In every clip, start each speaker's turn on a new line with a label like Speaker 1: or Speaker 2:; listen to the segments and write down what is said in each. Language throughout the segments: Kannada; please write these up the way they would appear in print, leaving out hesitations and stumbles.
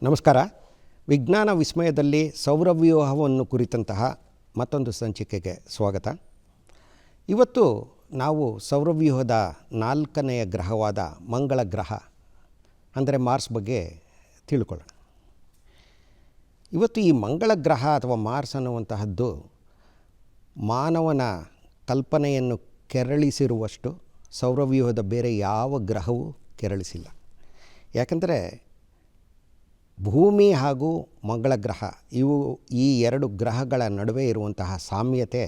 Speaker 1: ನಮಸ್ಕಾರ. ವಿಜ್ಞಾನ ವಿಸ್ಮಯದಲ್ಲಿ ಸೌರವ್ಯೂಹವನ್ನು ಕುರಿತಂತಹ ಮತ್ತೊಂದು ಸಂಚಿಕೆಗೆ ಸ್ವಾಗತ. ಇವತ್ತು ನಾವು ಸೌರವ್ಯೂಹದ 4ನೆಯ ಗ್ರಹವಾದ ಮಂಗಳ ಗ್ರಹ ಅಂದರೆ ಮಾರ್ಸ್ ಬಗ್ಗೆ ತಿಳ್ಕೊಳ್ಳೋಣ. ಇವತ್ತು ಈ ಮಂಗಳ ಗ್ರಹ ಅಥವಾ ಮಾರ್ಸ್ ಅನ್ನುವಂತಹದ್ದು ಮಾನವನ ಕಲ್ಪನೆಯನ್ನು ಕೆರಳಿಸಿರುವಷ್ಟು ಸೌರವ್ಯೂಹದ ಬೇರೆ ಯಾವ ಗ್ರಹವೂ ಕೆರಳಿಸಿಲ್ಲ. ಯಾಕಂದರೆ ಭೂಮಿ ಹಾಗೂ ಮಂಗಳ ಗ್ರಹ ಈ ಎರಡು ಗ್ರಹಗಳ ನಡುವೆ ಇರುವಂತಹ ಸಾಮ್ಯತೆ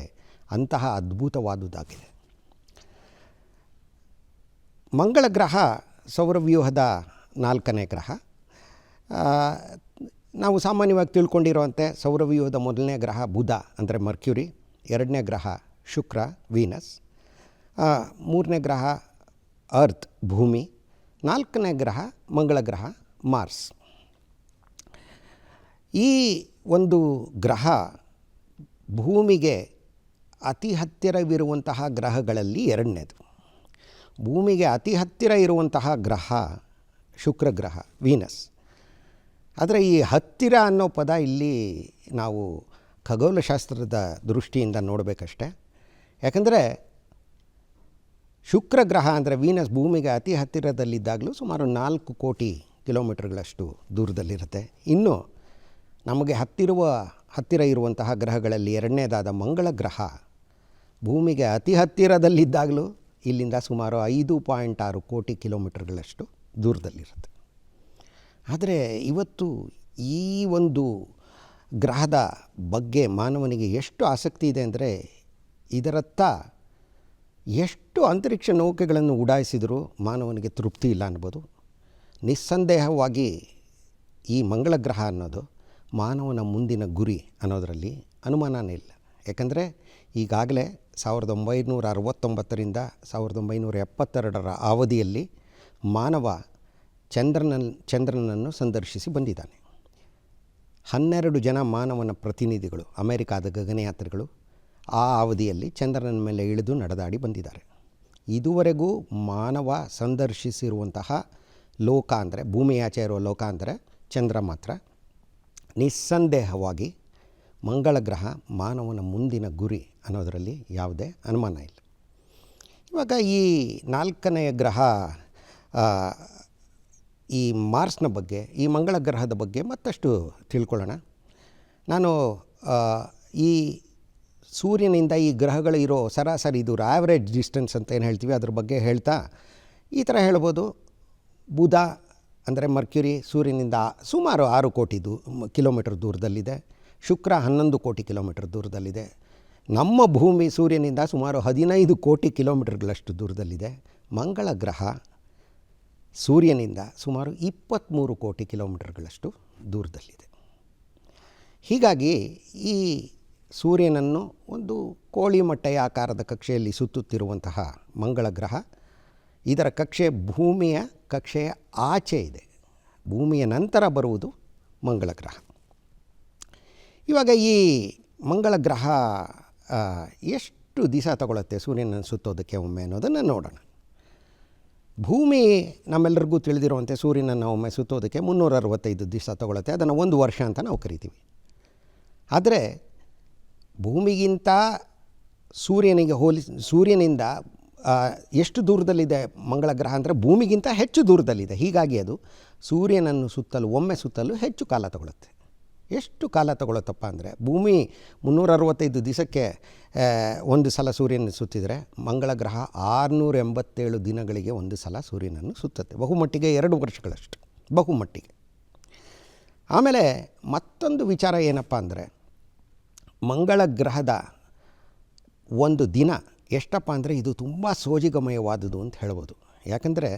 Speaker 1: ಅಂತಹ ಅದ್ಭುತವಾದುದಾಗಿದೆ. ಮಂಗಳ ಗ್ರಹ ಸೌರವ್ಯೂಹದ 4ನೇ ಗ್ರಹ. ನಾವು ಸಾಮಾನ್ಯವಾಗಿ ತಿಳ್ಕೊಂಡಿರುವಂತೆ ಸೌರವ್ಯೂಹದ 1ನೇ ಗ್ರಹ ಬುಧ ಅಂದರೆ ಮರ್ಕ್ಯುರಿ, 2ನೇ ಗ್ರಹ ಶುಕ್ರ ವೀನಸ್, 3ನೇ ಗ್ರಹ ಅರ್ತ್ ಭೂಮಿ, 4ನೇ ಗ್ರಹ ಮಂಗಳ ಗ್ರಹ ಮಾರ್ಸ್. ಈ ಒಂದು ಗ್ರಹ ಭೂಮಿಗೆ ಅತಿ ಹತ್ತಿರವಿರುವಂತಹ ಗ್ರಹಗಳಲ್ಲಿ 2ನೇದು. ಭೂಮಿಗೆ ಅತಿ ಹತ್ತಿರ ಇರುವಂತಹ ಗ್ರಹ ಶುಕ್ರ ಗ್ರಹ ವೀನಸ್. ಆದರೆ ಈ ಹತ್ತಿರ ಅನ್ನೋ ಪದ ಇಲ್ಲಿ ನಾವು ಖಗೋಳಶಾಸ್ತ್ರದ ದೃಷ್ಟಿಯಿಂದ ನೋಡಬೇಕಷ್ಟೆ. ಯಾಕಂದರೆ ಶುಕ್ರ ಗ್ರಹ ಅಂದರೆ ವೀನಸ್ ಭೂಮಿಗೆ ಅತಿ ಹತ್ತಿರದಲ್ಲಿದ್ದಾಗಲೂ ಸುಮಾರು 4 ಕೋಟಿ ಕಿಲೋಮೀಟರ್ಗಳಷ್ಟು ದೂರದಲ್ಲಿರುತ್ತೆ. ಇನ್ನು ನಮಗೆ ಹತ್ತಿರ ಇರುವಂತಹ ಗ್ರಹಗಳಲ್ಲಿ 2ನೇದಾದ ಮಂಗಳ ಗ್ರಹ ಭೂಮಿಗೆ ಅತಿ ಹತ್ತಿರದಲ್ಲಿದ್ದಾಗಲೂ ಇಲ್ಲಿಂದ ಸುಮಾರು 5.6 ಕೋಟಿ ಕಿಲೋಮೀಟರ್ಗಳಷ್ಟು ದೂರದಲ್ಲಿರುತ್ತೆ. ಆದರೆ ಇವತ್ತು ಈ ಒಂದು ಗ್ರಹದ ಬಗ್ಗೆ ಮಾನವನಿಗೆ ಎಷ್ಟು ಆಸಕ್ತಿ ಇದೆ ಅಂದರೆ ಇದರತ್ತ ಎಷ್ಟು ಅಂತರಿಕ್ಷ ನೌಕೆಗಳನ್ನು ಉಡಾಯಿಸಿದರೂ ಮಾನವನಿಗೆ ತೃಪ್ತಿ ಇಲ್ಲ ಅನ್ಬೋದು. ನಿಸ್ಸಂದೇಹವಾಗಿ ಈ ಮಂಗಳ ಗ್ರಹ ಅನ್ನೋದು ಮಾನವನ ಮುಂದಿನ ಗುರಿ ಅನ್ನೋದರಲ್ಲಿ ಅನುಮಾನನೇ ಇಲ್ಲ. ಯಾಕಂದರೆ ಈಗಾಗಲೇ 1969ರಿಂದ 1972ರ ಅವಧಿಯಲ್ಲಿ ಮಾನವ ಚಂದ್ರನನ್ನು ಸಂದರ್ಶಿಸಿ ಬಂದಿದ್ದಾನೆ. 12 ಜನ ಮಾನವನ ಪ್ರತಿನಿಧಿಗಳು ಅಮೆರಿಕಾದ ಗಗನಯಾತ್ರಿಗಳು ಆ ಅವಧಿಯಲ್ಲಿ ಚಂದ್ರನ ಮೇಲೆ ಇಳಿದು ನಡೆದಾಡಿ ಬಂದಿದ್ದಾರೆ. ಇದುವರೆಗೂ ಮಾನವ ಸಂದರ್ಶಿಸಿರುವಂತಹ ಲೋಕ ಅಂದರೆ ಭೂಮಿಯಾಚೆ ಇರುವ ಲೋಕ ಅಂದರೆ ಚಂದ್ರ ಮಾತ್ರ. ನಿಸ್ಸಂದೇಹವಾಗಿ ಮಂಗಳ ಗ್ರಹ ಮಾನವನ ಮುಂದಿನ ಗುರಿ ಅನ್ನೋದರಲ್ಲಿ ಯಾವುದೇ ಅನುಮಾನ ಇಲ್ಲ. ಇವಾಗ ಈ 4ನೆಯ ಗ್ರಹ ಈ ಮಾರ್ಸ್ನ ಬಗ್ಗೆ, ಈ ಮಂಗಳ ಗ್ರಹದ ಬಗ್ಗೆ ಮತ್ತಷ್ಟು ತಿಳ್ಕೊಳ್ಳೋಣ. ನಾನು ಈ ಸೂರ್ಯನಿಂದ ಈ ಗ್ರಹಗಳು ಇರೋ ಸರಾಸರಿ ದೂರ ಆ್ಯಾವ್ರೇಜ್ ಡಿಸ್ಟೆನ್ಸ್ ಅಂತ ಏನು ಹೇಳ್ತೀವಿ ಅದ್ರ ಬಗ್ಗೆ ಹೇಳ್ತಾ ಈ ಥರ ಹೇಳ್ಬೋದು. ಬುಧ ಅಂದರೆ ಮರ್ಕ್ಯುರಿ ಸೂರ್ಯನಿಂದ ಸುಮಾರು 6 ಕೋಟಿ ಕಿಲೋಮೀಟರ್ ದೂರದಲ್ಲಿದೆ. ಶುಕ್ರ 11 ಕೋಟಿ ಕಿಲೋಮೀಟರ್ ದೂರದಲ್ಲಿದೆ. ನಮ್ಮ ಭೂಮಿ ಸೂರ್ಯನಿಂದ ಸುಮಾರು 15 ಕೋಟಿ ಕಿಲೋಮೀಟರ್ಗಳಷ್ಟು ದೂರದಲ್ಲಿದೆ. ಮಂಗಳ ಗ್ರಹ ಸೂರ್ಯನಿಂದ ಸುಮಾರು 23 ಕೋಟಿ ಕಿಲೋಮೀಟರ್ಗಳಷ್ಟು ದೂರದಲ್ಲಿದೆ. ಹೀಗಾಗಿ ಈ ಸೂರ್ಯನನ್ನು ಒಂದು ಕೋಳಿ ಮೊಟ್ಟೆಯ ಆಕಾರದ ಕಕ್ಷೆಯಲ್ಲಿ ಸುತ್ತುತ್ತಿರುವಂತಹ ಮಂಗಳ ಗ್ರಹ, ಇದರ ಕಕ್ಷೆ ಭೂಮಿಯ ಕಕ್ಷೆಯ ಆಚೆ ಇದೆ. ಭೂಮಿಯ ನಂತರ ಬರುವುದು ಮಂಗಳ ಗ್ರಹ. ಇವಾಗ ಈ ಮಂಗಳ ಗ್ರಹ ಎಷ್ಟು ದಿವಸ ತಗೊಳುತ್ತೆ ಸೂರ್ಯನನ್ನು ಸುತ್ತೋದಕ್ಕೆ ಒಮ್ಮೆ ಅನ್ನೋದನ್ನು ನೋಡೋಣ. ಭೂಮಿ ನಮ್ಮೆಲ್ಲರಿಗೂ ತಿಳಿದಿರುವಂತೆ ಸೂರ್ಯನನ್ನು ಒಮ್ಮೆ ಸುತ್ತೋದಕ್ಕೆ 365 ದಿವಸ ತಗೊಳುತ್ತೆ. ಅದನ್ನು 1 ವರ್ಷ ಅಂತ ನಾವು ಕರಿತೀವಿ. ಆದರೆ ಭೂಮಿಗಿಂತ ಸೂರ್ಯನಿಂದ ಎಷ್ಟು ದೂರದಲ್ಲಿದೆ ಮಂಗಳ ಗ್ರಹ ಅಂದರೆ ಭೂಮಿಗಿಂತ ಹೆಚ್ಚು ದೂರದಲ್ಲಿದೆ. ಹೀಗಾಗಿ ಅದು ಸೂರ್ಯನನ್ನು ಒಮ್ಮೆ ಸುತ್ತಲು ಹೆಚ್ಚು ಕಾಲ ತಗೊಳುತ್ತೆ. ಎಷ್ಟು ಕಾಲ ತಗೊಳುತ್ತಪ್ಪ ಅಂದರೆ ಭೂಮಿ 365 ದಿವಸಕ್ಕೆ ಒಂದು ಸಲ ಸೂರ್ಯನ ಸುತ್ತಿದರೆ ಮಂಗಳ ಗ್ರಹ 687 ದಿನಗಳಿಗೆ ಒಂದು ಸಲ ಸೂರ್ಯನನ್ನು ಸುತ್ತುತ್ತೆ. ಬಹುಮಟ್ಟಿಗೆ 2 ವರ್ಷಗಳಷ್ಟು ಬಹುಮಟ್ಟಿಗೆ. ಆಮೇಲೆ ಮತ್ತೊಂದು ವಿಚಾರ ಏನಪ್ಪ ಅಂದರೆ ಮಂಗಳ ಗ್ರಹದ ಒಂದು ದಿನ ಎಷ್ಟಪ್ಪ ಅಂದರೆ ಇದು ತುಂಬ ಸೋಜಿಗಮಯವಾದುದು ಅಂತ ಹೇಳ್ಬೋದು. ಯಾಕಂದರೆ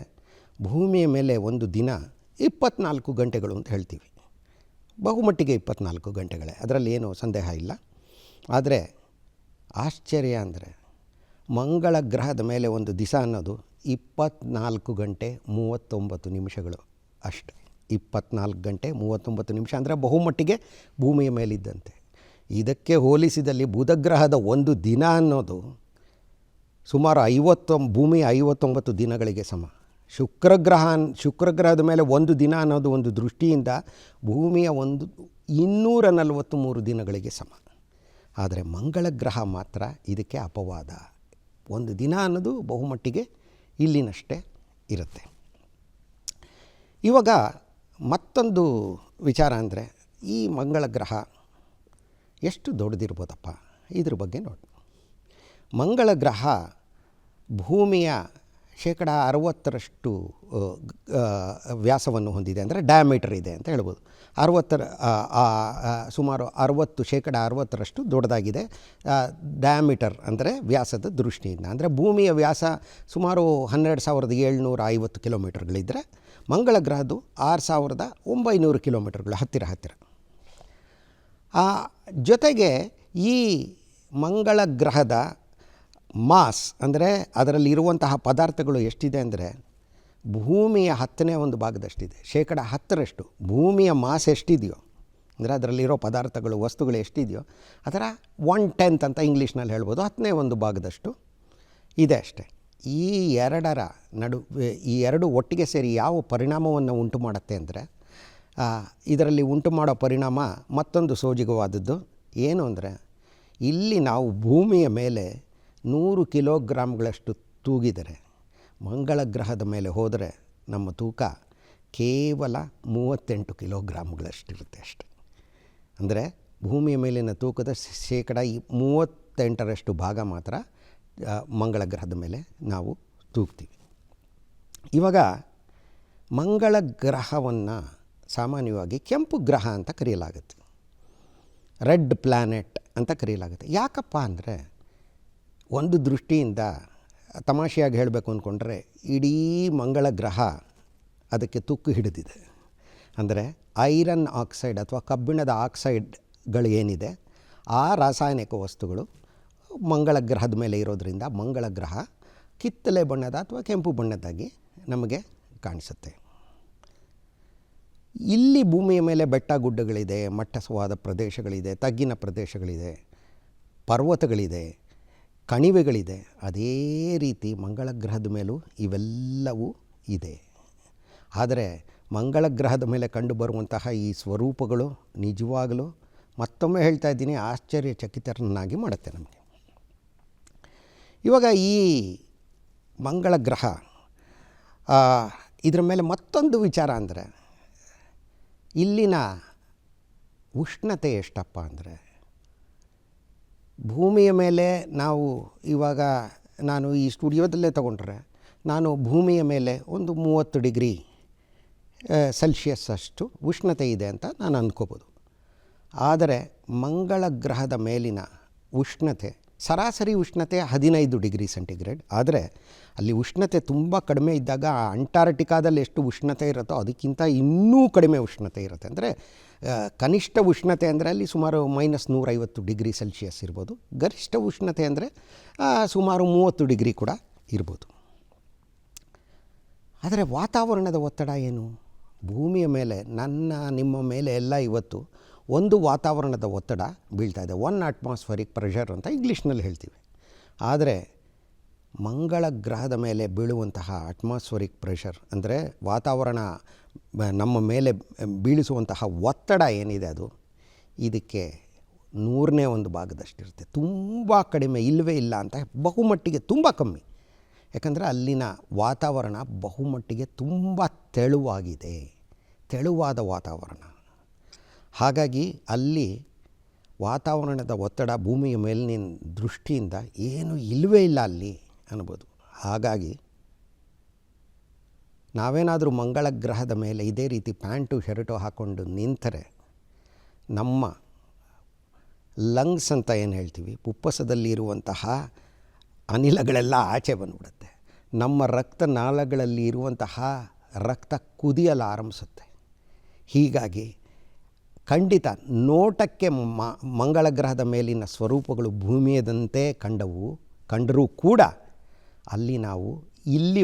Speaker 1: ಭೂಮಿಯ ಮೇಲೆ ಒಂದು ದಿನ 24 ಗಂಟೆಗಳು ಅಂತ ಹೇಳ್ತೀವಿ. ಬಹುಮಟ್ಟಿಗೆ 24 ಗಂಟೆಗಳೇ, ಅದರಲ್ಲಿ ಏನೂ ಸಂದೇಹ ಇಲ್ಲ. ಆದರೆ ಆಶ್ಚರ್ಯ ಅಂದರೆ ಮಂಗಳ ಗ್ರಹದ ಮೇಲೆ ಒಂದು ದಿವಸ ಅನ್ನೋದು 24 ಗಂಟೆ 39 ನಿಮಿಷಗಳು ಅಷ್ಟೇ. 24 ಗಂಟೆ 39 ನಿಮಿಷ ಅಂದರೆ ಬಹುಮಟ್ಟಿಗೆ ಭೂಮಿಯ ಮೇಲಿದ್ದಂತೆ. ಇದಕ್ಕೆ ಹೋಲಿಸಿದಲ್ಲಿ ಬುಧಗ್ರಹದ ಒಂದು ದಿನ ಅನ್ನೋದು ಸುಮಾರು ಭೂಮಿಯ 59 ದಿನಗಳಿಗೆ ಸಮ. ಶುಕ್ರಗ್ರಹದ ಮೇಲೆ ಒಂದು ದಿನ ಅನ್ನೋದು ಒಂದು ದೃಷ್ಟಿಯಿಂದ ಭೂಮಿಯ 243 ದಿನಗಳಿಗೆ ಸಮ. ಆದರೆ ಮಂಗಳ ಗ್ರಹ ಮಾತ್ರ ಇದಕ್ಕೆ ಅಪವಾದ. ಒಂದು ದಿನ ಅನ್ನೋದು ಬಹುಮಟ್ಟಿಗೆ ಇಲ್ಲಿನಷ್ಟೇ ಇರುತ್ತೆ. ಇವಾಗ ಮತ್ತೊಂದು ವಿಚಾರ ಅಂದರೆ, ಈ ಮಂಗಳ ಗ್ರಹ ಎಷ್ಟು ದೊಡ್ಡದಿರ್ಬೋದಪ್ಪ, ಇದ್ರ ಬಗ್ಗೆ ನೋಡಿ. ಮಂಗಳ ಗ್ರಹ ಭೂಮಿಯ 60% ವ್ಯಾಸವನ್ನು ಹೊಂದಿದೆ, ಅಂದರೆ ಡಯಾಮೀಟರ್ ಇದೆ ಅಂತ ಹೇಳ್ಬೋದು. ಸುಮಾರು 60% ದೊಡ್ಡದಾಗಿದೆ ಡಯಾಮೀಟರ್ ಅಂದರೆ ವ್ಯಾಸದ ದೃಷ್ಟಿಯಿಂದ. ಅಂದರೆ ಭೂಮಿಯ ವ್ಯಾಸ ಸುಮಾರು 12,750 ಕಿಲೋಮೀಟರ್ಗಳಿದ್ದರೆ ಮಂಗಳ ಗ್ರಹದ್ದು 6,900 ಕಿಲೋಮೀಟರ್ಗಳು, ಹತ್ತಿರ. ಜೊತೆಗೆ ಈ ಮಂಗಳ ಗ್ರಹದ ಮಾಸ್ ಅಂದರೆ ಅದರಲ್ಲಿರುವಂತಹ ಪದಾರ್ಥಗಳು ಎಷ್ಟಿದೆ ಅಂದರೆ ಭೂಮಿಯ 10ನೇ ಒಂದು ಭಾಗದಷ್ಟಿದೆ. 10% ಭೂಮಿಯ ಮಾಸ್ ಎಷ್ಟಿದೆಯೋ ಅಂದರೆ ಅದರಲ್ಲಿರೋ ಪದಾರ್ಥಗಳು, ವಸ್ತುಗಳು ಎಷ್ಟಿದೆಯೋ ಅದರ 1/10 ಅಂತ ಇಂಗ್ಲೀಷ್ನಲ್ಲಿ ಹೇಳ್ಬೋದು, 10ನೇ ಒಂದು ಭಾಗದಷ್ಟು ಇದೆ ಅಷ್ಟೇ. ಈ ಎರಡು ಒಟ್ಟಿಗೆ ಸೇರಿ ಯಾವ ಪರಿಣಾಮವನ್ನು ಉಂಟು ಮಾಡುತ್ತೆ ಅಂದರೆ, ಇದರಲ್ಲಿ ಉಂಟು ಮಾಡೋ ಪರಿಣಾಮ ಮತ್ತೊಂದು ಸೋಜಿಗವಾದದ್ದು. ಏನು ಅಂದರೆ, ಇಲ್ಲಿ ನಾವು ಭೂಮಿಯ ಮೇಲೆ 100 ಕಿಲೋಗ್ರಾಮ್ಗಳಷ್ಟು ತೂಗಿದರೆ ಮಂಗಳ ಗ್ರಹದ ಮೇಲೆ ಹೋದರೆ ನಮ್ಮ ತೂಕ ಕೇವಲ 38 ಕಿಲೋಗ್ರಾಮ್ಗಳಷ್ಟಿರುತ್ತೆ ಅಷ್ಟೆ. ಅಂದರೆ ಭೂಮಿಯ ಮೇಲಿನ ತೂಕದ 38% ಭಾಗ ಮಾತ್ರ ಮಂಗಳ ಗ್ರಹದ ಮೇಲೆ ನಾವು ತೂಗ್ತೀವಿ. ಇವಾಗ ಮಂಗಳ ಗ್ರಹವನ್ನು ಸಾಮಾನ್ಯವಾಗಿ ಕೆಂಪು ಗ್ರಹ ಅಂತ ಕರೆಯಲಾಗುತ್ತೆ, ರೆಡ್ ಪ್ಲ್ಯಾನೆಟ್ ಅಂತ ಕರೆಯಲಾಗುತ್ತೆ. ಯಾಕಪ್ಪ ಅಂದರೆ, ಒಂದು ದೃಷ್ಟಿಯಿಂದ ತಮಾಷೆಯಾಗಿ ಹೇಳಬೇಕು ಅಂದ್ಕೊಂಡ್ರೆ, ಇಡೀ ಮಂಗಳ ಗ್ರಹ ಅದಕ್ಕೆ ತುಕ್ಕು ಹಿಡಿದಿದೆ. ಅಂದರೆ ಐರನ್ ಆಕ್ಸೈಡ್ ಅಥವಾ ಕಬ್ಬಿಣದ ಆಕ್ಸೈಡ್ಗಳು ಏನಿದೆ, ಆ ರಾಸಾಯನಿಕ ವಸ್ತುಗಳು ಮಂಗಳ ಗ್ರಹದ ಮೇಲೆ ಇರೋದರಿಂದ ಮಂಗಳ ಗ್ರಹ ಕಿತ್ತಳೆ ಬಣ್ಣದ ಅಥವಾ ಕೆಂಪು ಬಣ್ಣದಾಗಿ ನಮಗೆ ಕಾಣಿಸುತ್ತೆ. ಇಲ್ಲಿ ಭೂಮಿಯ ಮೇಲೆ ಬೆಟ್ಟ ಗುಡ್ಡಗಳಿದೆ, ಮಟ್ಟಸವಾದ ಪ್ರದೇಶಗಳಿದೆ, ತಗ್ಗಿನ ಪ್ರದೇಶಗಳಿದೆ, ಪರ್ವತಗಳಿದೆ, ಕಣಿವೆಗಳಿದೆ. ಅದೇ ರೀತಿ ಮಂಗಳ ಗ್ರಹದ ಮೇಲೂ ಇವೆಲ್ಲವೂ ಇದೆ. ಆದರೆ ಮಂಗಳ ಗ್ರಹದ ಮೇಲೆ ಕಂಡುಬರುವಂತಹ ಈ ಸ್ವರೂಪಗಳು ನಿಜವಾಗಲೂ, ಮತ್ತೊಮ್ಮೆ ಹೇಳ್ತಾ ಇದ್ದೀನಿ, ಆಶ್ಚರ್ಯಚಕಿತರನ್ನಾಗಿ ಮಾಡುತ್ತೆ ನಮಗೆ. ಇವಾಗ ಈ ಮಂಗಳ ಗ್ರಹ ಇದರ ಮೇಲೆ ಮತ್ತೊಂದು ವಿಚಾರ ಅಂದರೆ, ಇಲ್ಲಿನ ಉಷ್ಣತೆ ಎಷ್ಟಪ್ಪ ಅಂದರೆ, ಭೂಮಿಯ ಮೇಲೆ ನಾವು ಇವಾಗ ನಾನು ಈ ಸ್ಟುಡಿಯೋದಲ್ಲೇ ತಗೊಂಡ್ರೆ ನಾನು ಭೂಮಿಯ ಮೇಲೆ ಒಂದು 30 ಡಿಗ್ರಿ ಸೆಲ್ಸಿಯಸ್ ಅಷ್ಟು ಉಷ್ಣತೆ ಇದೆ ಅಂತ ನಾನು ಅಂದ್ಕೋಬೋದು. ಆದರೆ ಮಂಗಳ ಗ್ರಹದ ಮೇಲಿನ ಉಷ್ಣತೆ, ಸರಾಸರಿ ಉಷ್ಣತೆ 15 ಡಿಗ್ರಿ ಸೆಂಟಿಗ್ರೇಡ್. ಆದರೆ ಅಲ್ಲಿ ಉಷ್ಣತೆ ತುಂಬ ಕಡಿಮೆ ಇದ್ದಾಗ ಅಂಟಾರ್ಟಿಕಾದಲ್ಲಿ ಎಷ್ಟು ಉಷ್ಣತೆ ಇರುತ್ತೋ ಅದಕ್ಕಿಂತ ಇನ್ನೂ ಕಡಿಮೆ ಉಷ್ಣತೆ ಇರುತ್ತೆ. ಅಂದರೆ ಕನಿಷ್ಠ ಉಷ್ಣತೆ ಅಂದರೆ ಅಲ್ಲಿ ಸುಮಾರು -150 ಡಿಗ್ರಿ ಸೆಲ್ಸಿಯಸ್ ಇರ್ಬೋದು. ಗರಿಷ್ಠ ಉಷ್ಣತೆ ಅಂದರೆ ಸುಮಾರು 30 ಡಿಗ್ರಿ ಕೂಡ ಇರ್ಬೋದು. ಆದರೆ ವಾತಾವರಣದ ಒತ್ತಡ ಏನು? ಭೂಮಿಯ ಮೇಲೆ, ನಿಮ್ಮ ಮೇಲೆ ಎಲ್ಲ ಇವತ್ತು ಒಂದು ವಾತಾವರಣದ ಒತ್ತಡ ಬೀಳ್ತಾ ಇದೆ. 1 ಅಟ್ಮಾಸ್ಫರಿಕ್ ಪ್ರೆಷರ್ ಅಂತ ಇಂಗ್ಲೀಷ್ನಲ್ಲಿ ಹೇಳ್ತೀವಿ. ಆದರೆ ಮಂಗಳ ಗ್ರಹದ ಮೇಲೆ ಬೀಳುವಂತಹ ಅಟ್ಮಾಸ್ಫರಿಕ್ ಪ್ರೆಷರ್ ಅಂದರೆ ವಾತಾವರಣ ನಮ್ಮ ಮೇಲೆ ಬೀಳಿಸುವಂತಹ ಒತ್ತಡ ಏನಿದೆ, ಅದು ಇದಕ್ಕೆ 100ನೇ ಒಂದು ಭಾಗದಷ್ಟಿರುತ್ತೆ. ತುಂಬ ಕಡಿಮೆ, ಇಲ್ಲವೇ ಇಲ್ಲ ಅಂತ, ಬಹುಮಟ್ಟಿಗೆ ತುಂಬ ಕಮ್ಮಿ. ಯಾಕಂದರೆ ಅಲ್ಲಿನ ವಾತಾವರಣ ಬಹುಮಟ್ಟಿಗೆ ತುಂಬ ತೆಳುವಾದ ವಾತಾವರಣ. ಹಾಗಾಗಿ ಅಲ್ಲಿ ವಾತಾವರಣದ ಒತ್ತಡ ಭೂಮಿಯ ಮೇಲಿನ ದೃಷ್ಟಿಯಿಂದ ಏನು ಇಲ್ಲವೇ ಇಲ್ಲ ಅಲ್ಲಿ ಅನ್ಬೋದು. ಹಾಗಾಗಿ ನಾವೇನಾದರೂ ಮಂಗಳ ಗ್ರಹದ ಮೇಲೆ ಇದೇ ರೀತಿ ಪ್ಯಾಂಟು ಶರ್ಟು ಹಾಕ್ಕೊಂಡು ನಿಂತರೆ ನಮ್ಮ ಲಂಗ್ಸ್ ಅಂತ ಏನು ಹೇಳ್ತೀವಿ, ಪುಪ್ಪಸದಲ್ಲಿ ಇರುವಂತಹ ಅನಿಲಗಳೆಲ್ಲ ಆಚೆ ಬಂದುಬಿಡುತ್ತೆ. ನಮ್ಮ ರಕ್ತನಾಳಗಳಲ್ಲಿ ಇರುವಂತಹ ರಕ್ತ ಕುದಿಯಲು ಆರಂಭಿಸುತ್ತೆ. ಹೀಗಾಗಿ ಖಂಡಿತ ನೋಟಕ್ಕೆ ಮಂಗಳ ಗ್ರಹದ ಮೇಲಿನ ಸ್ವರೂಪಗಳು ಭೂಮಿಯದಂತೆ ಕಂಡರೂ ಕೂಡ ಅಲ್ಲಿ ನಾವು ಇಲ್ಲಿ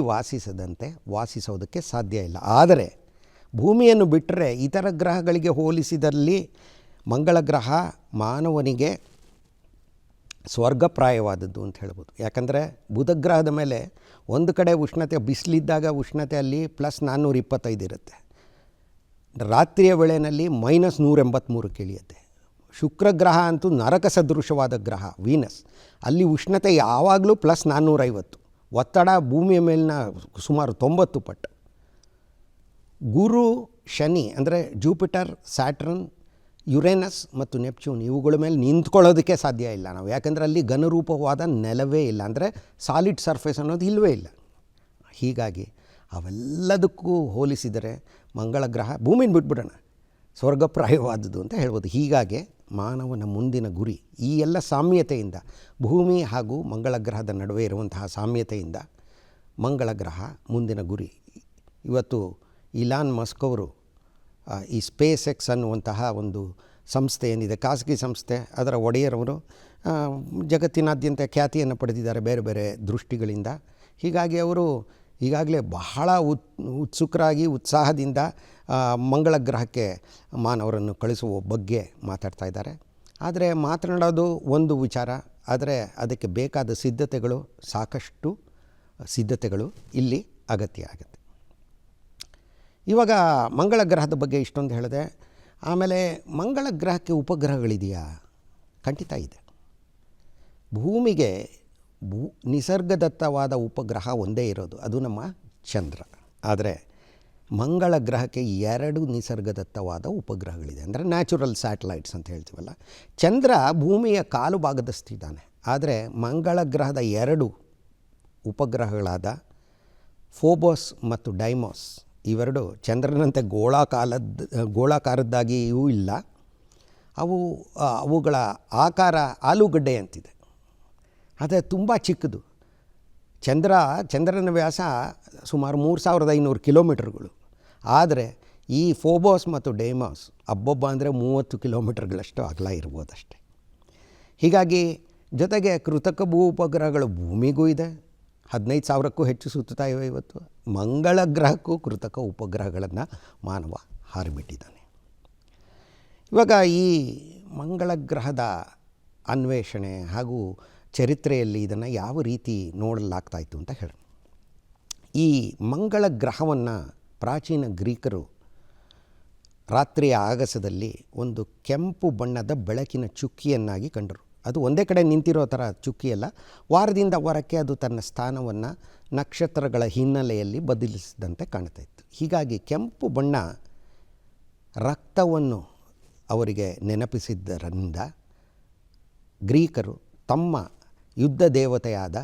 Speaker 1: ವಾಸಿಸೋದಕ್ಕೆ ಸಾಧ್ಯ ಇಲ್ಲ. ಆದರೆ ಭೂಮಿಯನ್ನು ಬಿಟ್ಟರೆ ಇತರ ಗ್ರಹಗಳಿಗೆ ಹೋಲಿಸಿದಲ್ಲಿ ಮಂಗಳ ಗ್ರಹ ಮಾನವನಿಗೆ ಸ್ವರ್ಗಪ್ರಾಯವಾದದ್ದು ಅಂತ ಹೇಳ್ಬೋದು. ಯಾಕಂದರೆ ಬುಧ ಗ್ರಹದ ಮೇಲೆ ಒಂದು ಕಡೆ ಉಷ್ಣತೆ ಬಿಸಿಲಿದ್ದಾಗ ಉಷ್ಣತೆ ಅಲ್ಲಿ +425 ಇರುತ್ತೆ, ರಾತ್ರಿಯ ವೇಳೆಯಲ್ಲಿ -183 ಇಳಿಯುತ್ತೆ. ಶುಕ್ರ ಗ್ರಹ ಅಂತೂ ನರಕ ಸದೃಶವಾದ ಗ್ರಹ ವೀನಸ್, ಅಲ್ಲಿ ಉಷ್ಣತೆ ಯಾವಾಗಲೂ +450, ಒತ್ತಡ ಭೂಮಿಯ ಮೇಲಿನ ಸುಮಾರು 90 ಪಟ್ಟು. ಗುರು ಶನಿ ಅಂದರೆ ಜೂಪಿಟರ್, ಸ್ಯಾಟ್ರನ್, ಯುರೇನಸ್ ಮತ್ತು ನೆಪ್ಚೂನ್ ಇವುಗಳ ಮೇಲೆ ನಿಂತ್ಕೊಳ್ಳೋದಕ್ಕೆ ಸಾಧ್ಯ ಇಲ್ಲ ನಾವು, ಯಾಕಂದರೆ ಅಲ್ಲಿ ಘನರೂಪವಾದ ನೆಲವೇ ಇಲ್ಲ, ಅಂದರೆ ಸಾಲಿಡ್ ಸರ್ಫೇಸ್ ಅನ್ನೋದು ಇಲ್ಲವೇ ಇಲ್ಲ. ಹೀಗಾಗಿ ಅವೆಲ್ಲದಕ್ಕೂ ಹೋಲಿಸಿದರೆ ಮಂಗಳ ಗ್ರಹ ಭೂಮಿನ ಬಿಟ್ಬಿಡೋಣ ಸ್ವರ್ಗಪ್ರಾಯವಾದದ್ದು ಅಂತ ಹೇಳ್ಬೋದು. ಹೀಗಾಗಿ ಮಾನವನ ಮುಂದಿನ ಗುರಿ ಈ ಎಲ್ಲ ಸಾಮ್ಯತೆಯಿಂದ, ಭೂಮಿ ಹಾಗೂ ಮಂಗಳ ಗ್ರಹದ ನಡುವೆ ಇರುವಂತಹ ಸಾಮ್ಯತೆಯಿಂದ ಮಂಗಳ ಗ್ರಹ ಮುಂದಿನ ಗುರಿ. ಇವತ್ತು ಇಲಾನ್ ಮಸ್ಕ್ ಅವರು ಈ ಸ್ಪೇಸ್ ಎಕ್ಸ್ ಅನ್ನುವಂತಹ ಒಂದು ಸಂಸ್ಥೆ ಏನಿದೆ, ಖಾಸಗಿ ಸಂಸ್ಥೆ, ಅದರ ಒಡೆಯರವರು ಜಗತ್ತಿನಾದ್ಯಂತ ಖ್ಯಾತಿಯನ್ನು ಪಡೆದಿದ್ದಾರೆ ಬೇರೆ ಬೇರೆ ದೃಷ್ಟಿಗಳಿಂದ. ಹೀಗಾಗಿ ಅವರು ಈಗಾಗಲೇ ಬಹಳ ಉತ್ಸುಕರಾಗಿ ಉತ್ಸಾಹದಿಂದ ಮಂಗಳ ಗ್ರಹಕ್ಕೆ ಮಾನವರನ್ನು ಕಳಿಸುವ ಬಗ್ಗೆ ಮಾತಾಡ್ತಾ ಇದ್ದಾರೆ. ಆದರೆ ಮಾತನಾಡೋದು ಒಂದು ವಿಚಾರ, ಆದರೆ ಅದಕ್ಕೆ ಬೇಕಾದ ಸಿದ್ಧತೆಗಳು, ಸಾಕಷ್ಟು ಸಿದ್ಧತೆಗಳು ಇಲ್ಲಿ ಅಗತ್ಯ ಆಗುತ್ತೆ. ಇವಾಗ ಮಂಗಳ ಗ್ರಹದ ಬಗ್ಗೆ ಇಷ್ಟೊಂದು ಹೇಳಿದೆ. ಆಮೇಲೆ ಮಂಗಳ ಗ್ರಹಕ್ಕೆ ಉಪಗ್ರಹಗಳಿದೆಯಾ? ಖಂಡಿತ ಇದೆ. ಭೂಮಿಗೆ ನಿಸರ್ಗದತ್ತವಾದ ಉಪಗ್ರಹ ಒಂದೇ ಇರೋದು, ಅದು ನಮ್ಮ ಚಂದ್ರ. ಆದರೆ ಮಂಗಳ ಗ್ರಹಕ್ಕೆ 2 ನಿಸರ್ಗದತ್ತವಾದ ಉಪಗ್ರಹಗಳಿದೆ, ಅಂದರೆ ನ್ಯಾಚುರಲ್ ಸ್ಯಾಟಲೈಟ್ಸ್ ಅಂತ ಹೇಳ್ತೀವಲ್ಲ. ಚಂದ್ರ ಭೂಮಿಯ ಕಾಲು ಭಾಗದಷ್ಟಿದ್ದಾನೆ, ಆದರೆ ಮಂಗಳ ಗ್ರಹದ 2 ಉಪಗ್ರಹಗಳಾದ ಫೋಬೋಸ್ ಮತ್ತು ಡೈಮೋಸ್ ಇವೆರಡು ಚಂದ್ರನಂತೆ ಗೋಳಾಕಾರದ್ದಾಗಿಯೂ ಇಲ್ಲ, ಅವುಗಳ ಆಕಾರ ಆಲೂಗಡ್ಡೆ ಅಂತಿದೆ, ಆದರೆ ತುಂಬ ಚಿಕ್ಕದು. ಚಂದ್ರನ ವ್ಯಾಸ ಸುಮಾರು 3500 ಕಿಲೋಮೀಟರ್ಗಳು, ಆದರೆ ಈ ಫೋಬೋಸ್ ಮತ್ತು ಡೈಮೋಸ್ ಅಬ್ಬೊಬ್ಬ ಅಂದರೆ 30 ಕಿಲೋಮೀಟರ್ಗಳಷ್ಟು ಅಗಲ ಇರ್ಬೋದಷ್ಟೆ. ಹೀಗಾಗಿ ಜೊತೆಗೆ ಕೃತಕ ಭೂ ಉಪಗ್ರಹಗಳು ಭೂಮಿಗೂ ಇದೆ, 15,000ಕ್ಕೂ ಹೆಚ್ಚು ಸುತ್ತುತ್ತಾ ಇವೆ. ಇವತ್ತು ಮಂಗಳ ಗ್ರಹಕ್ಕೂ ಕೃತಕ ಉಪಗ್ರಹಗಳನ್ನು ಮಾನವ ಹಾರಿಬಿಟ್ಟಿದ್ದಾನೆ. ಇವಾಗ ಈ ಮಂಗಳ ಗ್ರಹದ ಅನ್ವೇಷಣೆ ಹಾಗೂ ಚರಿತ್ರೆಯಲ್ಲಿ ಇದನ್ನು ಯಾವ ರೀತಿ ನೋಡಲಾಗ್ತಾಯಿತ್ತು ಅಂತ ಹೇಳಿ, ಈ ಮಂಗಳ ಗ್ರಹವನ್ನು ಪ್ರಾಚೀನ ಗ್ರೀಕರು ರಾತ್ರಿಯ ಆಗಸದಲ್ಲಿ ಒಂದು ಕೆಂಪು ಬಣ್ಣದ ಬೆಳಕಿನ ಚುಕ್ಕಿಯನ್ನಾಗಿ ಕಂಡರು. ಅದು ಒಂದೇ ಕಡೆ ನಿಂತಿರೋ ಥರ ಚುಕ್ಕಿಯಲ್ಲ, ವಾರದಿಂದ ವಾರಕ್ಕೆ ಅದು ತನ್ನ ಸ್ಥಾನವನ್ನು ನಕ್ಷತ್ರಗಳ ಹಿನ್ನೆಲೆಯಲ್ಲಿ ಬದಲಿಸಿದಂತೆ ಕಾಣ್ತಾ ಇತ್ತು. ಹೀಗಾಗಿ ಕೆಂಪು ಬಣ್ಣ ರಕ್ತವನ್ನು ಅವರಿಗೆ ನೆನಪಿಸಿದ್ದರಿಂದ ಗ್ರೀಕರು ತಮ್ಮ ಯುದ್ಧ ದೇವತೆಯಾದ